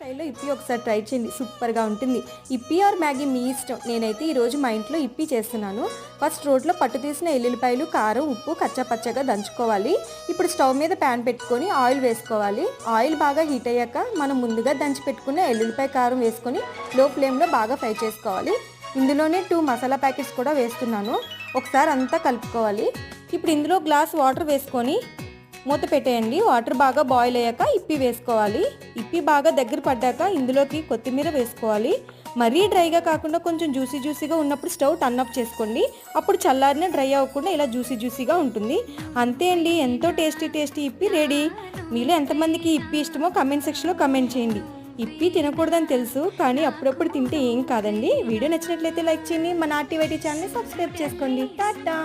స్టైల్లో ఇప్పి ఒకసారి ట్రై చేయండి, సూపర్గా ఉంటుంది. ఇప్పి ఆర్ మ్యాగీ మీ ఇష్టం. నేనైతే ఈరోజు మా ఇంట్లో ఇప్పి చేస్తున్నాను. ఫస్ట్ రోట్లో పట్టు తీసిన ఎల్లుల్లిపాయలు, కారం, ఉప్పు కచ్చాపచ్చగా దంచుకోవాలి. ఇప్పుడు స్టవ్ మీద ప్యాన్ పెట్టుకొని ఆయిల్ వేసుకోవాలి. ఆయిల్ బాగా హీట్ అయ్యాక మనం ముందుగా దంచి పెట్టుకున్న ఎల్లుల్లిపాయ, కారం వేసుకొని లో ఫ్లేమ్లో బాగా ఫ్రై చేసుకోవాలి. ఇందులోనే 2 మసాలా ప్యాకెట్స్ కూడా వేస్తున్నాను. ఒకసారి అంతా కలుపుకోవాలి. ఇప్పుడు ఇందులో గ్లాస్ వాటర్ వేసుకొని మూత పెట్టేయండి. వాటర్ బాగా బాయిల్ అయ్యాక ఇప్పి వేసుకోవాలి. ఇప్పి బాగా దగ్గర పడ్డాక ఇందులోకి కొత్తిమీర వేసుకోవాలి. మరీ డ్రైగా కాకుండా కొంచెం జ్యూసీగా ఉన్నప్పుడు స్టవ్ టర్న్ ఆఫ్ చేసుకోండి. అప్పుడు చల్లారిన డ్రై అవ్వకుండా ఇలా జ్యూసీగా ఉంటుంది. అంతే అండి, ఎంతో టేస్టీ ఇప్పి రెడీ. మీలో ఎంతమందికి ఇప్పి ఇష్టమో కమెంట్ సెక్షన్లో కమెంట్ చేయండి. ఇప్పి తినకూడదని తెలుసు, కానీ అప్పుడప్పుడు తింటే ఏం కాదండి. వీడియో నచ్చినట్లయితే లైక్ చేయండి. మన ఆర్టీవైటీ ఛానల్ని సబ్స్క్రైబ్ చేసుకోండి. టాటా.